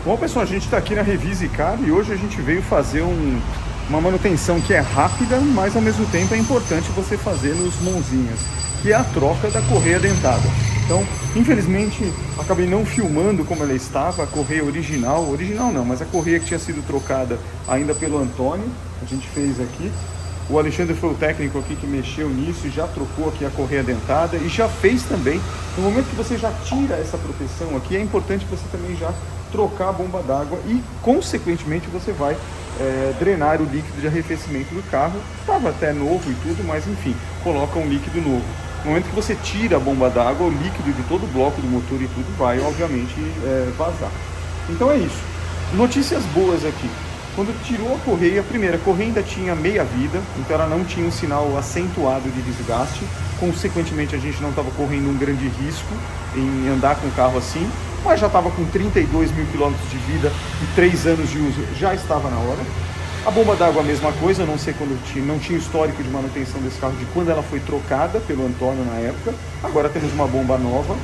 Bom, pessoal, a gente está aqui na Revise Car e hoje a gente veio fazer uma manutenção que é rápida, mas ao mesmo tempo é importante você fazer nos mãozinhas, que é a troca da correia dentada. Então, infelizmente, acabei não filmando como ela estava, a correia original não, mas a correia que tinha sido trocada ainda pelo Antônio, a gente fez aqui. O Alexandre foi o técnico aqui que mexeu nisso e já trocou aqui a correia dentada e já fez também. No momento que você já tira essa proteção aqui, é importante você também já trocar a bomba d'água e, consequentemente, você vai drenar o líquido de arrefecimento do carro. Estava até novo e tudo, mas enfim, coloca um líquido novo. No momento que você tira a bomba d'água, o líquido de todo o bloco do motor e tudo vai, obviamente, vazar. Então é isso. Notícias boas aqui. Quando tirou a correia, primeiro, a correia ainda tinha meia vida, então ela não tinha um sinal acentuado de desgaste. Consequentemente, a gente não estava correndo um grande risco em andar com o carro assim, mas já estava com 32 mil quilômetros de vida e 3 anos de uso, já estava na hora. A bomba d'água a mesma coisa, não sei quando não tinha histórico de manutenção desse carro, de quando ela foi trocada pelo Antônio na época. Agora temos uma bomba nova.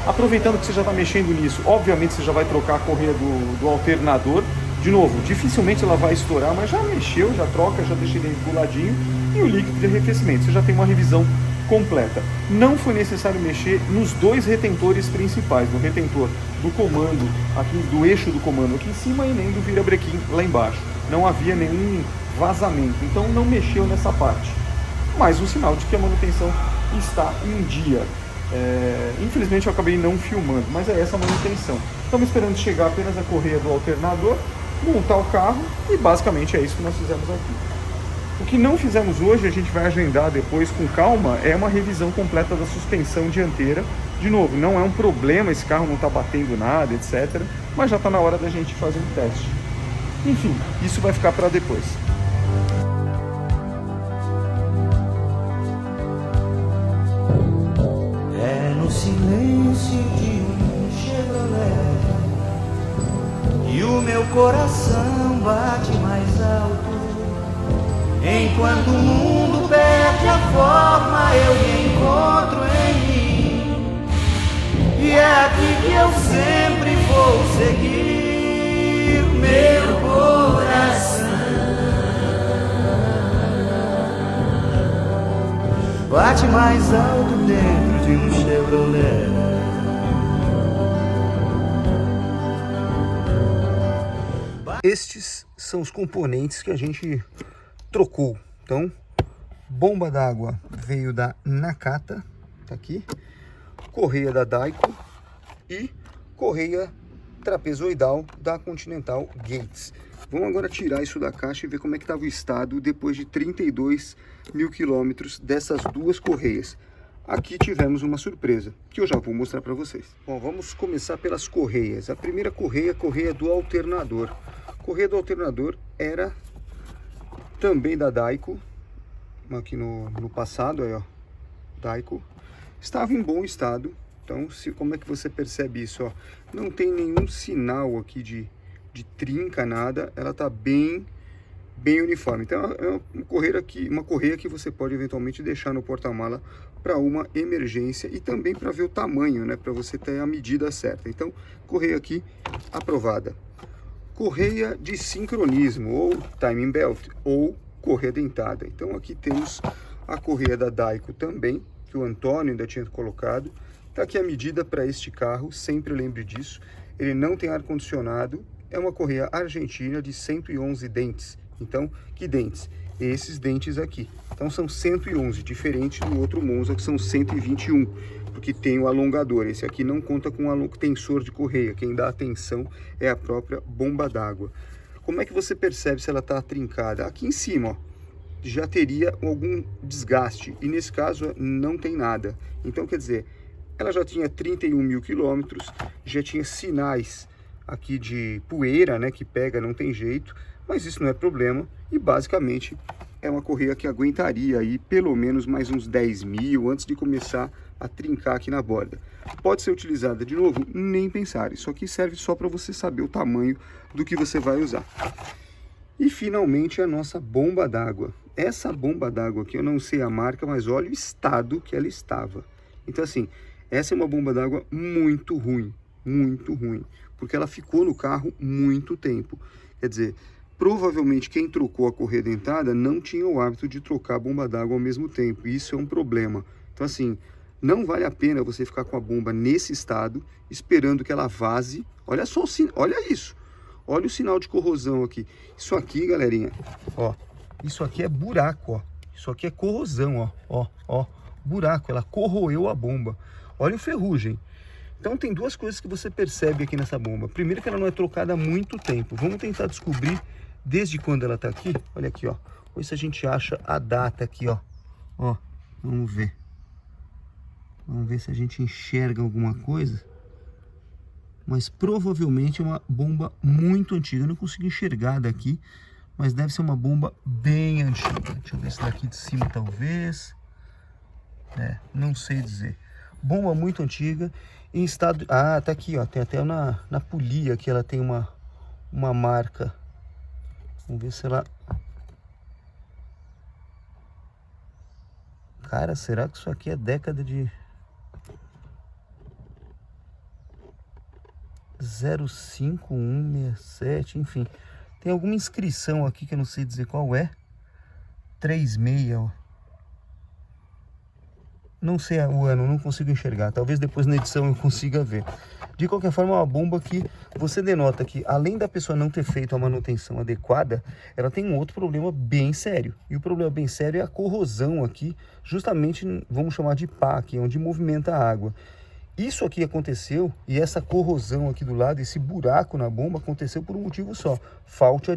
Aproveitando que você já está mexendo nisso, obviamente você já vai trocar a correia do alternador. De novo, dificilmente ela vai estourar, mas já mexeu, já troca, já deixa ele enroladinho. E o líquido de arrefecimento, você já tem uma revisão completa. Não foi necessário mexer nos dois retentores principais, no retentor do comando, aqui do eixo do comando aqui em cima e nem do virabrequim lá embaixo. Não havia nenhum vazamento, então não mexeu nessa parte. Mais um sinal de que a manutenção está em dia. Infelizmente eu acabei não filmando, mas é essa a manutenção. Estamos esperando chegar apenas a correia do alternador, montar o carro e basicamente é isso que nós fizemos aqui. O que não fizemos hoje, a gente vai agendar depois com calma, é uma revisão completa da suspensão dianteira. De novo, não é um problema, esse carro não está batendo nada, etc. Mas já está na hora da gente fazer um teste. Enfim, isso vai ficar para depois. É no silêncio de um Chevrolet e o meu coração bate mais alto. Enquanto o mundo perde a forma, eu me encontro em mim. E é aqui que eu sempre vou seguir meu coração. Bate mais alto dentro de um Chevrolet. Estes são os componentes que a gente trocou. Então, bomba d'água veio da Nakata, tá aqui, correia da Daico e correia trapezoidal da Continental Gates. Vamos agora tirar isso da caixa e ver como é que estava o estado depois de 32 mil quilômetros dessas duas correias. Aqui tivemos uma surpresa, que eu já vou mostrar para vocês. Bom, vamos começar pelas correias. A primeira correia, a correia do alternador. A correia do alternador era também da Daico, aqui no passado, aí ó, Daico. Estava em bom estado, então como é que você percebe isso? Ó? Não tem nenhum sinal aqui de trinca, nada, ela está bem uniforme. Então é uma correia que você pode eventualmente deixar no porta-mala para uma emergência e também para ver o tamanho, né, para você ter a medida certa. Então, correia aqui aprovada. Correia de sincronismo, ou timing belt, ou correia dentada. Então aqui temos a correia da Daico também, que o Antônio ainda tinha colocado. Está aqui a medida para este carro, sempre lembre disso. Ele não tem ar-condicionado, é uma correia argentina de 111 dentes. Então, que dentes? Esses dentes aqui. Então são 111, diferente do outro Monza que são 121, porque tem o alongador. Esse aqui não conta com o tensor de correia, quem dá atenção é a própria bomba d'água. Como é que você percebe se ela está trincada? Aqui em cima, ó, já teria algum desgaste, e nesse caso não tem nada. Então quer dizer, ela já tinha 31 mil quilômetros, já tinha sinais aqui de poeira, né, que pega, não tem jeito, mas isso não é problema, e basicamente é uma correia que aguentaria aí pelo menos mais uns 10 mil antes de começar a trincar aqui na borda. Pode ser utilizada de novo? Nem pensar, isso aqui serve só para você saber o tamanho do que você vai usar. E finalmente a nossa bomba d'água. Essa bomba d'água aqui eu não sei a marca, mas olha o estado que ela estava. Então assim, essa é uma bomba d'água muito ruim, porque ela ficou no carro muito tempo. Quer dizer, provavelmente quem trocou a correia dentada não tinha o hábito de trocar a bomba d'água ao mesmo tempo. E isso é um problema. Então assim, não vale a pena você ficar com a bomba nesse estado, esperando que ela vaze. Olha só, olha isso. Olha o sinal de corrosão aqui. Isso aqui, galerinha, ó. Isso aqui é buraco, ó. Isso aqui é corrosão, ó. Buraco, ela corroeu a bomba. Olha o ferrugem. Então tem duas coisas que você percebe aqui nessa bomba. Primeiro que ela não é trocada há muito tempo. Vamos tentar descobrir desde quando ela tá aqui. Olha aqui, ó. Vamos ver se a gente acha a data aqui, ó. Ó, vamos ver. Vamos ver se a gente enxerga alguma coisa. Mas provavelmente é uma bomba muito antiga. Eu não consigo enxergar daqui, mas deve ser uma bomba bem antiga. Deixa eu ver se daqui de cima talvez. Não sei dizer. Bomba muito antiga, em estado... Ah, tá aqui, ó. Tem até na polia que ela tem uma marca. Vamos ver se ela... Cara, será que isso aqui é década de... 05167, enfim. Tem alguma inscrição aqui que eu não sei dizer qual é. 36, ó. Não sei o ano, não consigo enxergar. Talvez depois na edição eu consiga ver. De qualquer forma, é uma bomba que você denota que, além da pessoa não ter feito a manutenção adequada, ela tem um outro problema bem sério. E o problema bem sério é a corrosão aqui, justamente, vamos chamar de pá aqui, onde movimenta a água. Isso aqui aconteceu, e essa corrosão aqui do lado, esse buraco na bomba, aconteceu por um motivo só: falta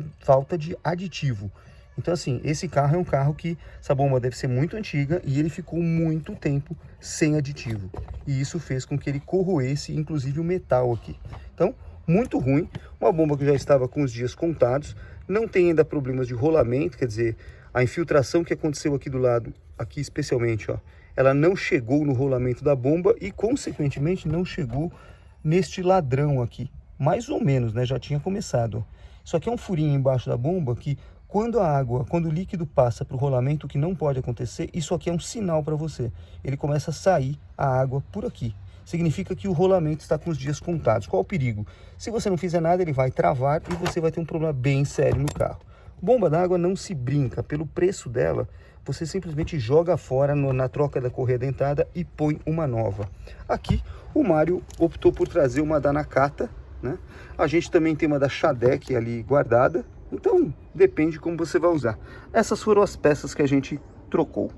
de aditivo. Então assim, esse carro é um carro que, essa bomba deve ser muito antiga e ele ficou muito tempo sem aditivo. E isso fez com que ele corroesse, inclusive, o metal aqui. Então, muito ruim, uma bomba que já estava com os dias contados, não tem ainda problemas de rolamento, quer dizer, a infiltração que aconteceu aqui do lado, aqui especialmente, ó, ela não chegou no rolamento da bomba e, consequentemente, não chegou neste ladrão aqui. Mais ou menos, né? Já tinha começado. Isso aqui é um furinho embaixo da bomba que, quando o líquido passa para o rolamento, o que não pode acontecer, isso aqui é um sinal para você. Ele começa a sair a água por aqui. Significa que o rolamento está com os dias contados. Qual o perigo? Se você não fizer nada, ele vai travar e você vai ter um problema bem sério no carro. Bomba d'água não se brinca. Pelo preço dela, você simplesmente joga fora na troca da correia dentada e põe uma nova. Aqui, o Mário optou por trazer uma da Nakata, né? A gente também tem uma da Shadec ali guardada. Então, depende como você vai usar. Essas foram as peças que a gente trocou.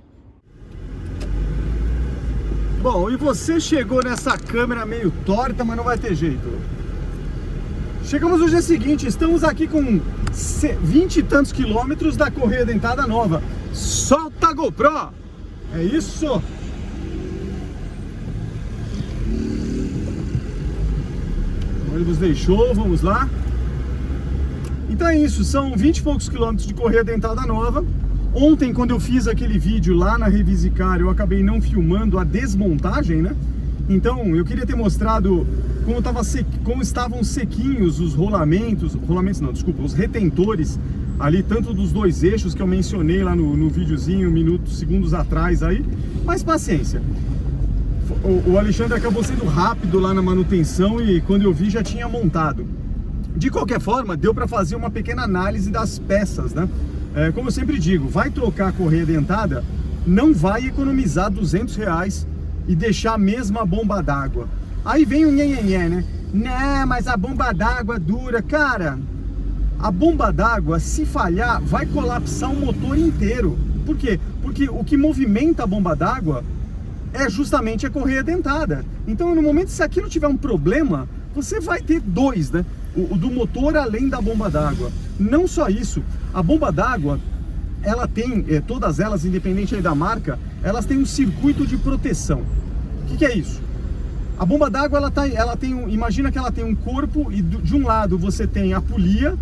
Bom, e você chegou nessa câmera meio torta, mas não vai ter jeito. Chegamos no dia seguinte, estamos aqui com 20 e tantos quilômetros da correia dentada nova. Solta a GoPro! É isso! O ônibus deixou, vamos lá. Então é isso, são 20 e poucos quilômetros de correia dentada nova. Ontem, quando eu fiz aquele vídeo lá na Revisicar, eu acabei não filmando a desmontagem, né? Então, eu queria ter mostrado como estavam sequinhos os os retentores ali, tanto dos dois eixos que eu mencionei lá no videozinho, segundos atrás aí. Mas paciência. O Alexandre acabou sendo rápido lá na manutenção e quando eu vi já tinha montado. De qualquer forma, deu para fazer uma pequena análise das peças, né? Como eu sempre digo, vai trocar a correia dentada, não vai economizar R$200 e deixar a mesma bomba d'água. Aí vem o nhenhenhé, né? Né, mas a bomba d'água dura. Cara, a bomba d'água, se falhar, vai colapsar o motor inteiro. Por quê? Porque o que movimenta a bomba d'água é justamente a correia dentada. Então, no momento, se aquilo tiver um problema, você vai ter dois, né? O do motor além da bomba d'água. Não só isso, a bomba d'água, ela tem, todas elas, independente aí da marca, elas têm um circuito de proteção. O que é isso? A bomba d'água, imagina que ela tem um corpo e de um lado você tem a polia,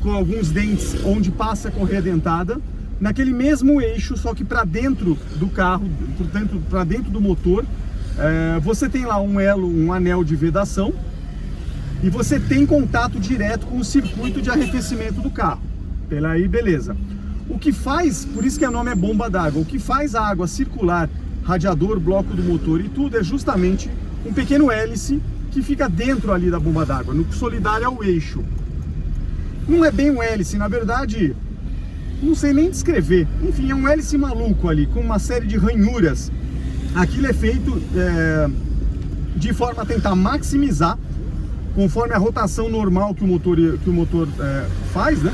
com alguns dentes onde passa a correia dentada, naquele mesmo eixo, só que para dentro do carro, para dentro do motor, você tem lá um anel de vedação e você tem contato direto com o circuito de arrefecimento do carro. Pela aí, beleza. O que faz, por isso que o nome é bomba d'água, o que faz a água circular, radiador, bloco do motor e tudo, é justamente um pequeno hélice que fica dentro ali da bomba d'água, no solidário ao eixo. Não é bem um hélice, na verdade, não sei nem descrever. Enfim, é um hélice maluco ali, com uma série de ranhuras. Aquilo é feito de forma a tentar maximizar, conforme a rotação normal que o motor faz, né?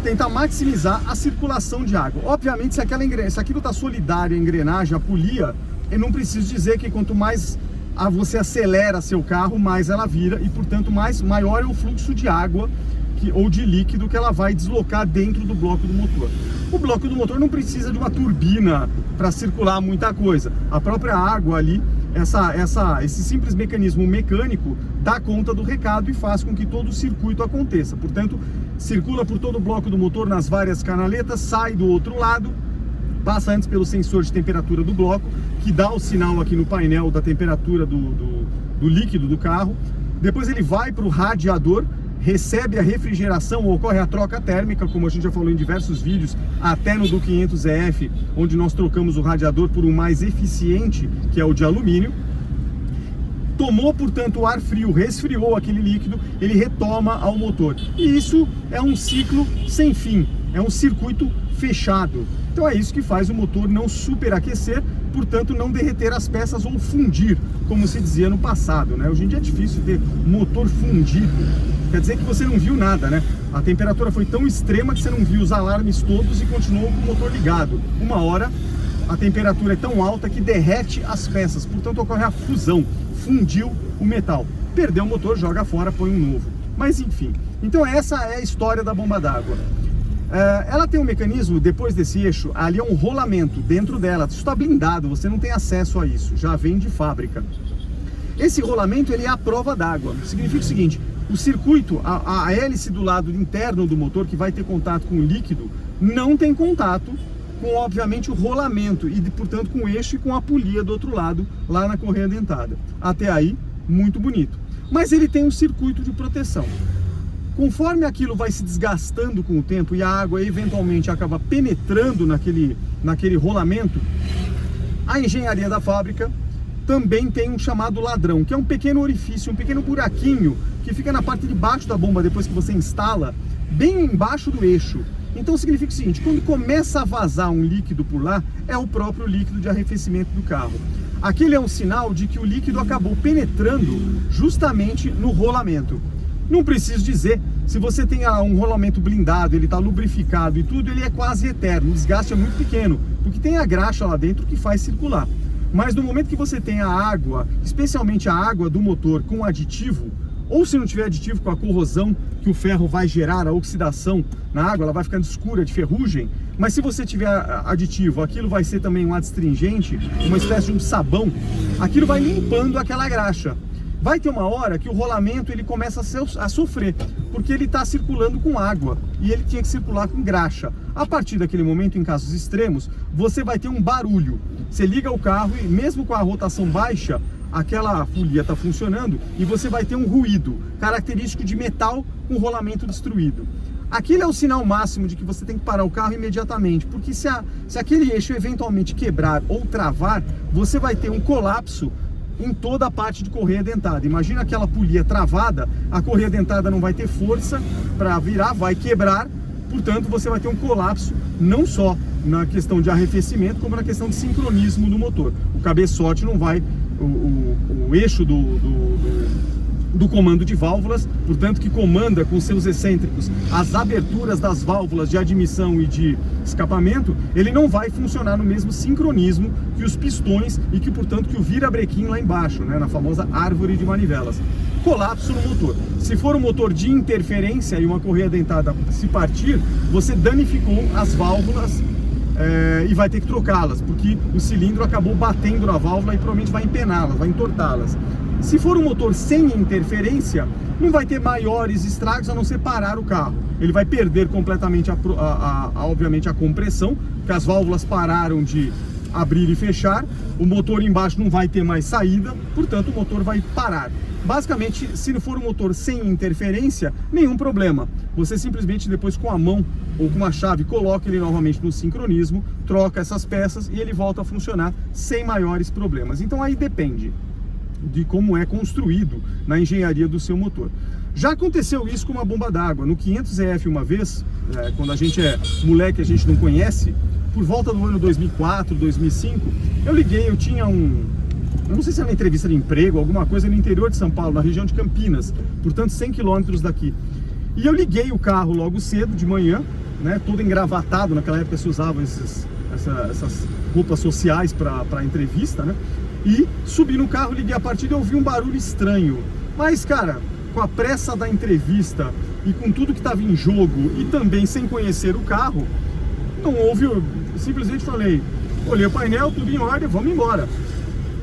Tentar maximizar a circulação de água. Obviamente, se aquilo está solidário, a engrenagem, a polia, eu não preciso dizer que quanto mais você acelera seu carro, mais ela vira e, portanto, maior é o fluxo de água ou de líquido que ela vai deslocar dentro do bloco do motor. O bloco do motor não precisa de uma turbina para circular muita coisa. A própria água ali, esse simples mecanismo mecânico dá conta do recado e faz com que todo o circuito aconteça. Portanto, circula por todo o bloco do motor nas várias canaletas, sai do outro lado, passa antes pelo sensor de temperatura do bloco, que dá o sinal aqui no painel da temperatura do líquido do carro. Depois ele vai para o radiador, recebe a refrigeração, ocorre a troca térmica, como a gente já falou em diversos vídeos, até no do 500EF, onde nós trocamos o radiador por um mais eficiente, que é o de alumínio. Tomou, portanto, o ar frio, resfriou aquele líquido, ele retoma ao motor. E isso é um ciclo sem fim, é um circuito fechado. Então é isso que faz o motor não superaquecer, portanto não derreter as peças ou fundir, como se dizia no passado, né? Hoje em dia é difícil ter motor fundido. Quer dizer que você não viu nada, né? A temperatura foi tão extrema que você não viu os alarmes todos e continuou com o motor ligado. Uma hora a temperatura é tão alta que derrete as peças, portanto ocorre a fusão, fundiu o metal. Perdeu o motor, joga fora, põe um novo. Mas enfim, então essa é a história da bomba d'água. Ela tem um mecanismo, depois desse eixo, ali é um rolamento dentro dela, isso está blindado, você não tem acesso a isso, já vem de fábrica. Esse rolamento ele é a prova d'água, significa o seguinte: o circuito, a hélice do lado interno do motor, que vai ter contato com o líquido, não tem contato com, obviamente, o rolamento e, portanto, com o eixo e com a polia do outro lado, lá na correia dentada. Até aí, muito bonito. Mas ele tem um circuito de proteção. Conforme aquilo vai se desgastando com o tempo e a água eventualmente acaba penetrando naquele rolamento, a engenharia da fábrica também tem um chamado ladrão, que é um pequeno orifício, um pequeno buraquinho que fica na parte de baixo da bomba depois que você instala, bem embaixo do eixo. Então significa o seguinte: quando começa a vazar um líquido por lá, é o próprio líquido de arrefecimento do carro. Aquele é um sinal de que o líquido acabou penetrando justamente no rolamento. Não preciso dizer, se você tem um rolamento blindado, ele está lubrificado e tudo, ele é quase eterno, o desgaste é muito pequeno, porque tem a graxa lá dentro que faz circular. Mas no momento que você tem a água, especialmente a água do motor com aditivo, ou se não tiver aditivo, com a corrosão que o ferro vai gerar, a oxidação na água, ela vai ficando escura de ferrugem. Mas se você tiver aditivo, aquilo vai ser também um adstringente, uma espécie de um sabão, aquilo vai limpando aquela graxa. Vai ter uma hora que o rolamento ele começa a sofrer, porque ele está circulando com água e ele tinha que circular com graxa. A partir daquele momento, em casos extremos, você vai ter um barulho. Você liga o carro e mesmo com a rotação baixa, aquela polia está funcionando e você vai ter um ruído característico de metal com rolamento destruído. Aquele é o sinal máximo de que você tem que parar o carro imediatamente, porque se aquele eixo eventualmente quebrar ou travar, você vai ter um colapso em toda a parte de correia dentada. Imagina aquela polia travada, a correia dentada não vai ter força para virar, vai quebrar, portanto você vai ter um colapso não só na questão de arrefecimento, como na questão de sincronismo do motor. O cabeçote não vai, o eixo do comando de válvulas, portanto que comanda com seus excêntricos as aberturas das válvulas de admissão e de escapamento, ele não vai funcionar no mesmo sincronismo que os pistões e que, portanto, que o virabrequim lá embaixo, né, na famosa árvore de manivelas. Colapso no motor. Se for um motor de interferência e uma correia dentada se partir, você danificou as válvulas e vai ter que trocá-las, porque o cilindro acabou batendo na válvula e provavelmente vai empená-las, vai entortá-las. Se for um motor sem interferência, não vai ter maiores estragos a não ser parar o carro. Ele vai perder completamente, obviamente, a compressão, porque as válvulas pararam de abrir e fechar, o motor embaixo não vai ter mais saída, portanto o motor vai parar. Basicamente, se for um motor sem interferência, nenhum problema. Você simplesmente depois com a mão ou com uma chave coloca ele novamente no sincronismo, troca essas peças e ele volta a funcionar sem maiores problemas. Então aí depende. de como é construído na engenharia do seu motor. Já aconteceu isso com uma bomba d'água. No 500EF uma vez, quando a gente é moleque, a gente não conhece, por volta do ano 2004, 2005, eu liguei, eu tinha eu não sei se era uma entrevista de emprego, alguma coisa no interior de São Paulo, na região de Campinas, portanto 100 quilômetros daqui. E eu liguei o carro logo cedo, de manhã, né, todo engravatado, naquela época se usavam essas roupas sociais para entrevista, né, e subi no carro, liguei a partida e ouvi um barulho estranho. Mas, cara, com a pressa da entrevista e com tudo que estava em jogo e também sem conhecer o carro, não houve, eu simplesmente falei, olhei o painel, tudo em ordem, vamos embora.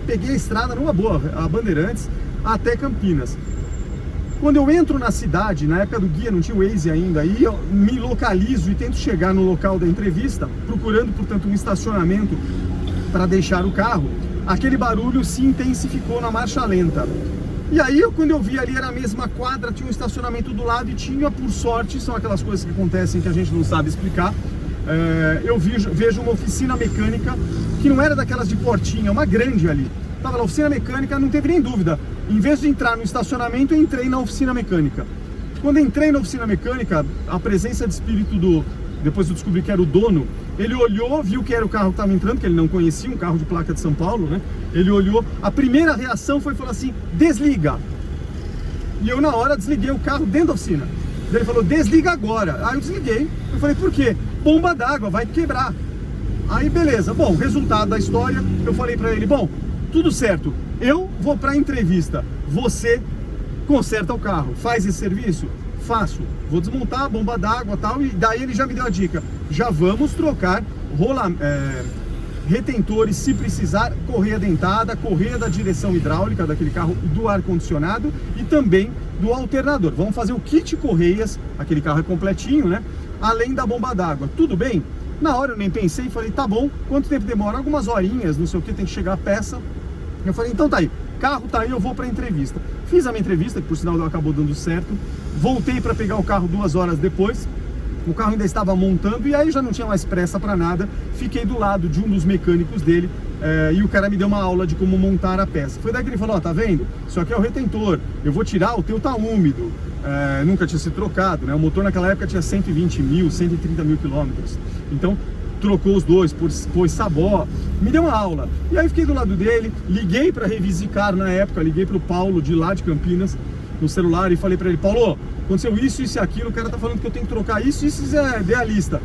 Peguei a estrada numa boa, a Bandeirantes, até Campinas. Quando eu entro na cidade, na época do guia, não tinha o Waze ainda, aí eu me localizo e tento chegar no local da entrevista, procurando, portanto, um estacionamento para deixar o carro, aquele barulho se intensificou na marcha lenta. E aí, quando eu vi ali, era a mesma quadra, tinha um estacionamento do lado e tinha, por sorte, são aquelas coisas que acontecem que a gente não sabe explicar, eu vejo uma oficina mecânica que não era daquelas de portinha, uma grande ali. Tava na oficina mecânica, não teve nem dúvida. Em vez de entrar no estacionamento, eu entrei na oficina mecânica. Quando entrei na oficina mecânica, a presença de espírito depois eu descobri que era o dono, ele olhou, viu que era o carro que estava entrando, que ele não conhecia, um carro de placa de São Paulo, né? Ele olhou, a primeira reação foi falar assim, desliga. E eu na hora desliguei o carro dentro da oficina. Ele falou, desliga agora. Aí eu desliguei, eu falei, por quê? Bomba d'água, vai quebrar. Aí beleza, bom, resultado da história, eu falei pra ele, bom, tudo certo, eu vou pra entrevista, você conserta o carro, faz esse serviço? Faço, vou desmontar a bomba d'água e tal, e daí ele já me deu a dica, já vamos trocar retentores, se precisar, correia dentada, correia da direção hidráulica daquele carro, do ar-condicionado e também do alternador. Vamos fazer o kit correias, aquele carro é completinho, né? Além da bomba d'água, tudo bem? Na hora eu nem pensei, falei, tá bom, quanto tempo demora? Algumas horinhas, não sei o que, tem que chegar a peça. Eu falei, então tá aí, carro tá aí, eu vou pra entrevista. Fiz a minha entrevista, que por sinal acabou dando certo. Voltei para pegar o carro 2 horas depois. O carro ainda estava montando e aí já não tinha mais pressa para nada. Fiquei do lado de um dos mecânicos dele e o cara me deu uma aula de como montar a peça. Foi daí que ele falou, ó, tá vendo? Isso aqui é o retentor, eu vou tirar, o teu tá úmido. Nunca tinha sido trocado, né? O motor naquela época tinha 120 mil, 130 mil quilômetros. Então trocou os dois, pôs sabó, me deu uma aula. E aí fiquei do lado dele, liguei para Revisicar na época, liguei para o Paulo de lá de Campinas no celular e falei para ele, Paulo, aconteceu isso e aquilo, o cara tá falando que eu tenho que trocar isso é idealista.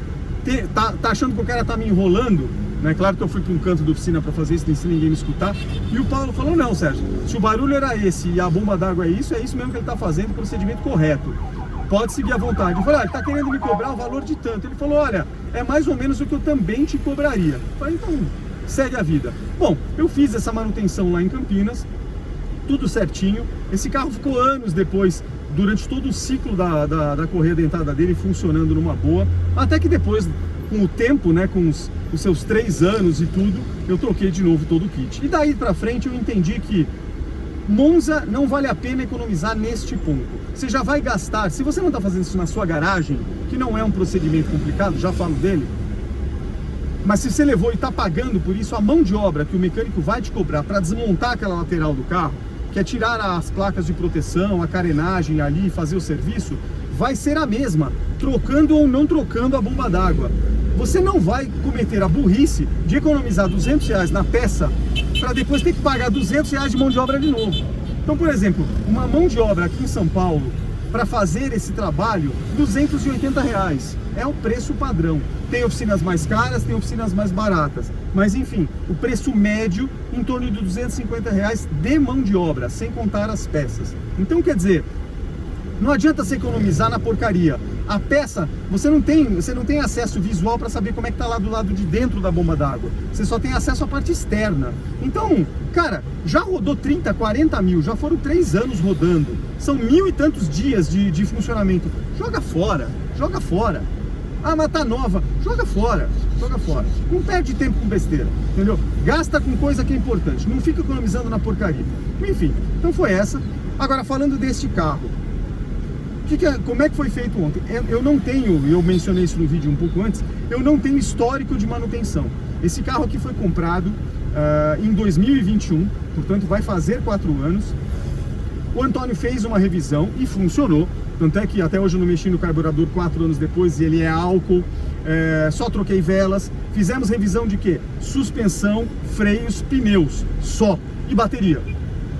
Tá achando que o cara tá me enrolando? Né? Claro que eu fui para um canto da oficina para fazer isso, nem se ninguém me escutar. E o Paulo falou, não, Sérgio, se o barulho era esse e a bomba d'água é isso mesmo que ele tá fazendo, o procedimento correto. Pode seguir à vontade. Eu falei, ele tá querendo me cobrar o valor de tanto. Ele falou, olha, é mais ou menos o que eu também te cobraria. Eu falei, então, segue a vida. Bom, eu fiz essa manutenção lá em Campinas, tudo certinho. Esse carro ficou anos depois, durante todo o ciclo da correia dentada dele, funcionando numa boa. Até que depois, com o tempo, né, com os seus 3 anos e tudo, eu troquei de novo todo o kit. E daí pra frente eu entendi que Monza não vale a pena economizar neste ponto. Você já vai gastar, se você não está fazendo isso na sua garagem, que não é um procedimento complicado, já falo dele, mas se você levou e está pagando por isso, a mão de obra que o mecânico vai te cobrar para desmontar aquela lateral do carro, que é tirar as placas de proteção, a carenagem ali e fazer o serviço, vai ser a mesma, trocando ou não trocando a bomba d'água. Você não vai cometer a burrice de economizar R$200 na peça para depois ter que pagar R$200 de mão de obra de novo. Então, por exemplo, uma mão de obra aqui em São Paulo, para fazer esse trabalho, R$280 é o preço padrão. Tem oficinas mais caras, tem oficinas mais baratas, mas enfim, o preço médio em torno de R$250 de mão de obra, sem contar as peças. Então, quer dizer, não adianta você economizar na porcaria. A peça, você não tem acesso visual para saber como é que tá lá do lado de dentro da bomba d'água. Você só tem acesso à parte externa. Então, cara, já rodou 30, 40 mil, já foram 3 anos rodando. São 1000 e tantos dias de funcionamento. Joga fora, joga fora. Ah, mas tá nova, joga fora, joga fora. Não perde tempo com besteira, entendeu? Gasta com coisa que é importante, não fica economizando na porcaria. Enfim, então foi essa. Agora, falando deste carro, como é que foi feito ontem? Eu não tenho, eu mencionei isso no vídeo um pouco antes, eu não tenho histórico de manutenção. Esse carro aqui foi comprado em 2021, portanto vai fazer 4 anos. O Antônio fez uma revisão e funcionou, tanto é que até hoje eu não mexi no carburador 4 anos depois e ele é álcool, só troquei velas. Fizemos revisão de quê? Suspensão, freios, pneus, só, e bateria.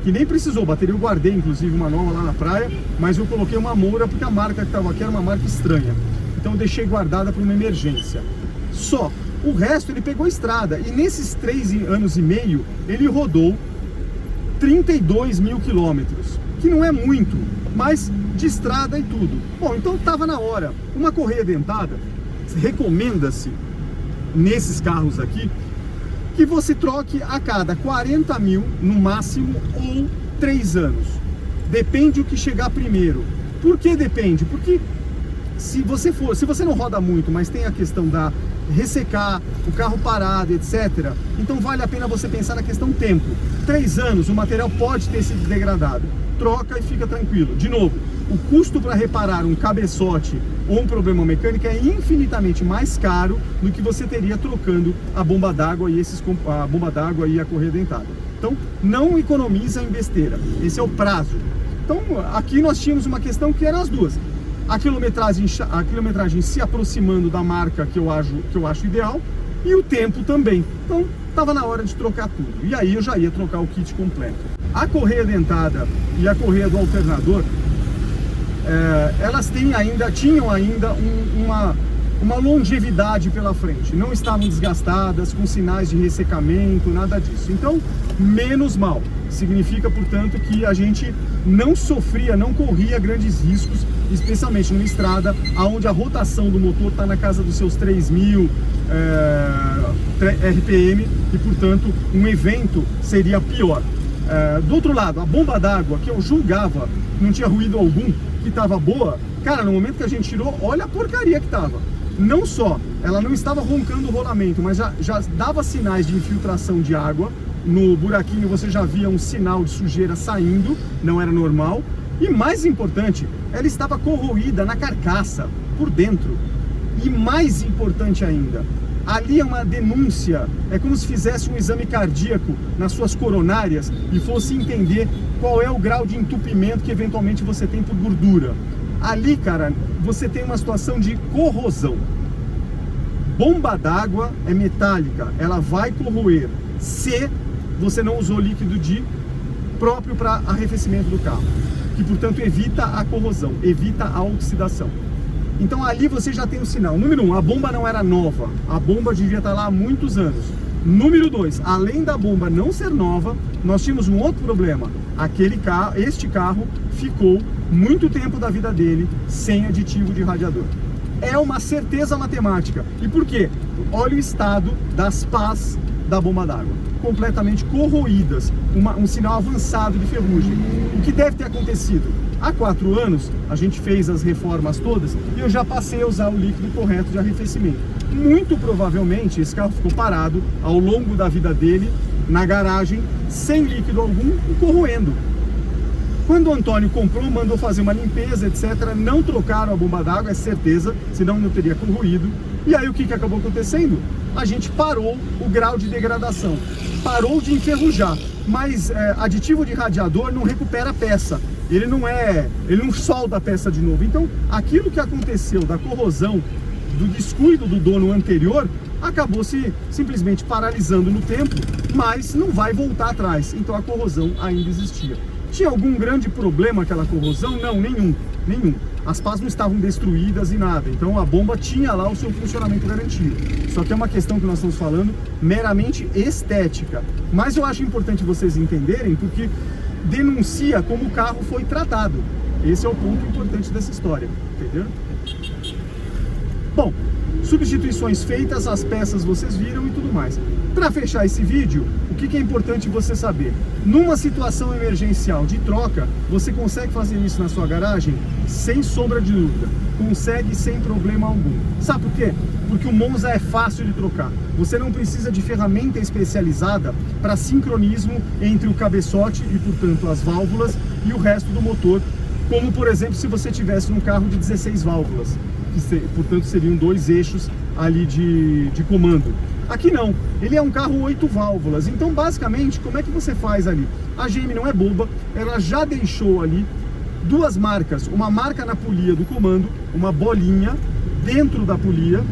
Que nem precisou, bateria eu guardei, inclusive uma nova lá na praia, mas eu coloquei uma Moura porque a marca que estava aqui era uma marca estranha. Então eu deixei guardada para uma emergência. Só. O resto ele pegou estrada e nesses 3 anos e meio ele rodou 32 mil quilômetros, que não é muito, mas de estrada e tudo. Bom, então estava na hora. Uma correia dentada, recomenda-se nesses carros aqui que você troque a cada 40 mil no máximo ou 3 anos. Depende o que chegar primeiro. Por que depende? Porque se você não roda muito, mas tem a questão da ressecar, o carro parado, etc. Então vale a pena você pensar na questão tempo. 3 anos, o material pode ter sido degradado. Troca e fica tranquilo. De novo, o custo para reparar um cabeçote ou um problema mecânico é infinitamente mais caro do que você teria trocando a bomba d'água e a bomba d'água e a correia dentada. Então, não economiza em besteira. Esse é o prazo. Então, aqui nós tínhamos uma questão que eram as duas. A quilometragem se aproximando da marca que eu acho ideal e o tempo também. Então, estava na hora de trocar tudo. E aí eu já ia trocar o kit completo. A correia dentada e a correia do alternador, elas tinham ainda uma longevidade pela frente. Não estavam desgastadas, com sinais de ressecamento, nada disso. Então, menos mal. Significa, portanto, que a gente não corria grandes riscos, especialmente numa estrada onde a rotação do motor está na casa dos seus 3.000 RPM e, portanto, um evento seria pior. Do outro lado, a bomba d'água, que eu julgava não tinha ruído algum, que estava boa, cara, no momento que a gente tirou, olha a porcaria que estava. Não só, ela não estava roncando o rolamento, mas já dava sinais de infiltração de água. No buraquinho você já via um sinal de sujeira saindo, não era normal. E mais importante, ela estava corroída na carcaça, por dentro. E mais importante ainda, ali é uma denúncia, é como se fizesse um exame cardíaco nas suas coronárias e fosse entender qual é o grau de entupimento que eventualmente você tem por gordura. Ali, cara, você tem uma situação de corrosão. Bomba d'água é metálica, ela vai corroer se você não usou líquido próprio para arrefecimento do carro, que portanto evita a corrosão, evita a oxidação. Então ali você já tem o sinal. Número 1, a bomba não era nova, a bomba devia estar lá há muitos anos. Número 2, além da bomba não ser nova, nós tínhamos um outro problema. Este carro ficou muito tempo da vida dele sem aditivo de radiador. É uma certeza matemática. E por quê? Olha o estado das pás da bomba d'água, completamente corroídas, um sinal avançado de ferrugem. O que deve ter acontecido? Há 4 anos a gente fez as reformas todas e eu já passei a usar o líquido correto de arrefecimento. Muito provavelmente esse carro ficou parado ao longo da vida dele na garagem sem líquido algum e corroendo. Quando o Antônio comprou, mandou fazer uma limpeza, etc. Não trocaram a bomba d'água, é certeza, senão não teria corroído. E aí o que acabou acontecendo? A gente parou o grau de degradação, parou de enferrujar, mas aditivo de radiador não recupera a peça, ele não solda a peça de novo. Então aquilo que aconteceu da corrosão, do descuido do dono anterior, acabou se simplesmente paralisando no tempo, mas não vai voltar atrás, então a corrosão ainda existia. Tinha algum grande problema aquela corrosão? Não, nenhum. As pás não estavam destruídas e nada, então a bomba tinha lá o seu funcionamento garantido. Só que é uma questão que nós estamos falando meramente estética. Mas eu acho importante vocês entenderem porque denuncia como o carro foi tratado. Esse é o ponto importante dessa história, entendeu? Bom, substituições feitas, as peças vocês viram e tudo mais. Para fechar esse vídeo, o que é importante você saber? Numa situação emergencial de troca, você consegue fazer isso na sua garagem? Sem sombra de dúvida. Consegue sem problema algum. Sabe por quê? Porque o Monza é fácil de trocar. Você não precisa de ferramenta especializada para sincronismo entre o cabeçote e, portanto, as válvulas e o resto do motor. Como, por exemplo, se você tivesse um carro de 16 válvulas. Que, portanto, seriam 2 eixos ali de comando. Aqui não, ele é um carro 8 válvulas, então basicamente como é que você faz ali? A GM não é boba, ela já deixou ali duas marcas, uma marca na polia do comando, uma bolinha dentro da polia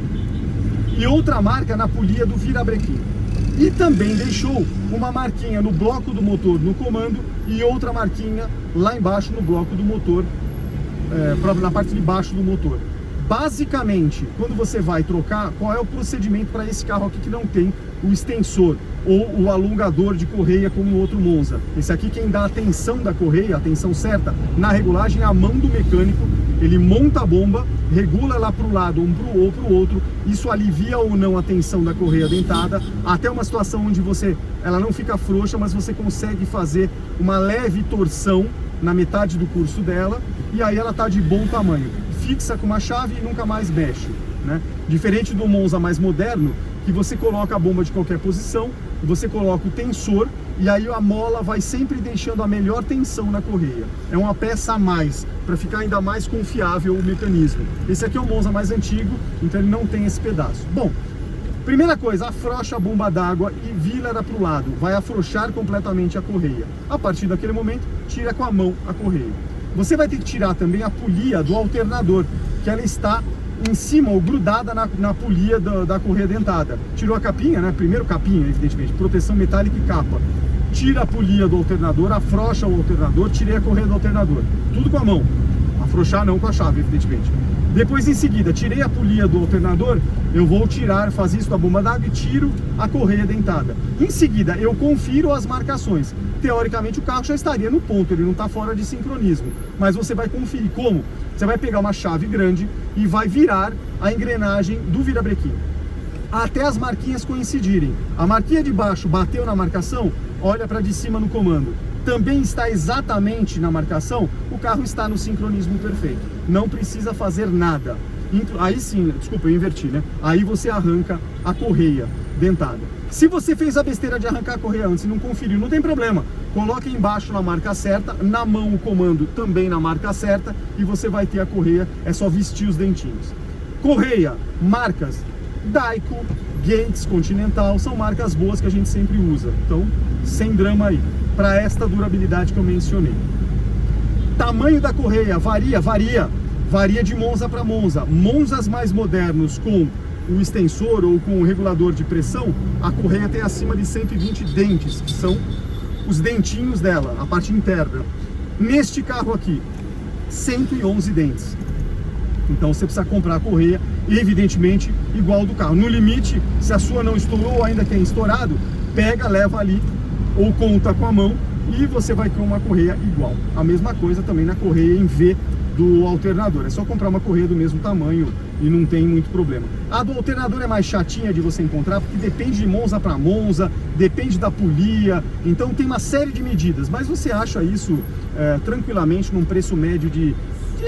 e outra marca na polia do virabrequim. E também deixou uma marquinha no bloco do motor no comando e outra marquinha lá embaixo no bloco do motor, na parte de baixo do motor. Basicamente, quando você vai trocar, qual é o procedimento para esse carro aqui que não tem o extensor ou o alongador de correia como o outro Monza? Esse aqui, quem dá a tensão da correia, a tensão certa, na regulagem é a mão do mecânico. Ele monta a bomba, regula lá para o lado ou para o outro, isso alivia ou não a tensão da correia dentada, até uma situação onde ela não fica frouxa, mas você consegue fazer uma leve torção na metade do curso dela, e aí ela está de bom tamanho. Fixa com uma chave e nunca mais mexe, né? Diferente do Monza mais moderno, que você coloca a bomba de qualquer posição, você coloca o tensor e aí a mola vai sempre deixando a melhor tensão na correia. É uma peça a mais, para ficar ainda mais confiável o mecanismo. Esse aqui é o Monza mais antigo, então ele não tem esse pedaço. Bom, primeira coisa, afrouxa a bomba d'água e vira ela para o lado. Vai afrouxar completamente a correia. A partir daquele momento, tira com a mão a correia. Você vai ter que tirar também a polia do alternador, que ela está em cima ou grudada na polia da correia dentada. Tirou a capinha, né? Primeiro capinha, evidentemente, proteção metálica e capa. Tira a polia do alternador, afrouxa o alternador, tirei a correia do alternador. Tudo com a mão. Afrouxar não com a chave, evidentemente. Depois, em seguida, tirei a polia do alternador, eu vou fazer isso com a bomba d'água e tiro a correia dentada. Em seguida, eu confiro as marcações. Teoricamente, o carro já estaria no ponto, ele não está fora de sincronismo. Mas você vai conferir como? Você vai pegar uma chave grande e vai virar a engrenagem do virabrequim até as marquinhas coincidirem. A marquinha de baixo bateu na marcação, olha para de cima no comando. Também está exatamente na marcação, o carro está no sincronismo perfeito. Não precisa fazer nada. Aí sim, desculpa, eu inverti, né? Aí você arranca a correia dentada. Se você fez a besteira de arrancar a correia antes e não conferiu, não tem problema. Coloque embaixo na marca certa, na mão o comando também na marca certa e você vai ter a correia, é só vestir os dentinhos. Correia, marcas Daico, Gates, Continental, são marcas boas que a gente sempre usa. Então, sem drama aí, para esta durabilidade que eu mencionei. Tamanho da correia varia de Monza para Monza. Monzas mais modernos com o extensor ou com o regulador de pressão, a correia tem acima de 120 dentes, que são os dentinhos dela, a parte interna. Neste carro aqui, 111 dentes. Então você precisa comprar a correia, evidentemente, igual do carro. No limite, se a sua não estourou ou ainda tem estourado, pega, leva ali, ou conta com a mão, e você vai ter uma correia igual. A mesma coisa também na correia em V do alternador. É só comprar uma correia do mesmo tamanho e não tem muito problema. A do alternador é mais chatinha de você encontrar, porque depende de Monza para Monza, depende da polia, então tem uma série de medidas, mas você acha isso tranquilamente num preço médio de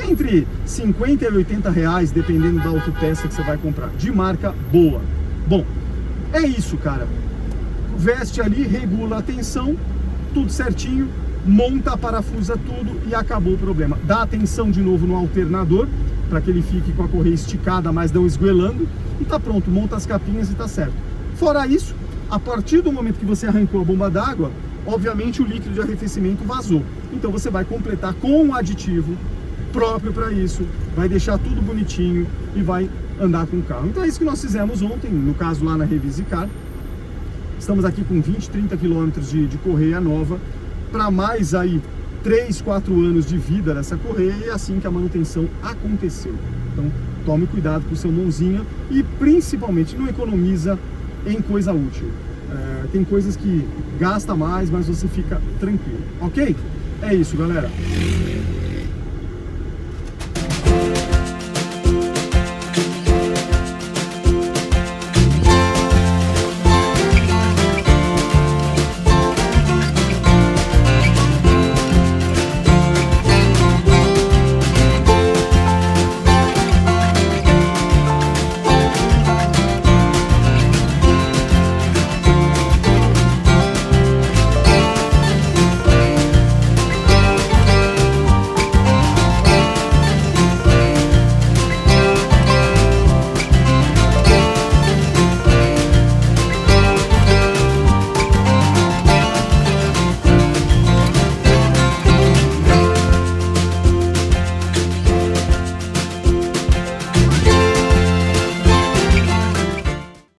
entre 50 e 80 reais, dependendo da autopeça que você vai comprar, de marca boa. Bom, é isso, cara. Veste ali, regula a tensão, tudo certinho, monta, parafusa tudo e acabou o problema. Dá atenção de novo no alternador, para que ele fique com a correia esticada, mas não esguelando, e tá pronto, monta as capinhas e tá certo. Fora isso, a partir do momento que você arrancou a bomba d'água, obviamente o líquido de arrefecimento vazou. Então você vai completar com um aditivo próprio para isso, vai deixar tudo bonitinho e vai andar com o carro. Então é isso que nós fizemos ontem, no caso lá na Revisicar. Estamos aqui com 20, 30 quilômetros de correia nova, para mais aí 3, 4 anos de vida dessa correia, e é assim que a manutenção aconteceu. Então tome cuidado com o seu Monzinha e principalmente não economiza em coisa útil. Tem coisas que gasta mais, mas você fica tranquilo, ok? É isso, galera.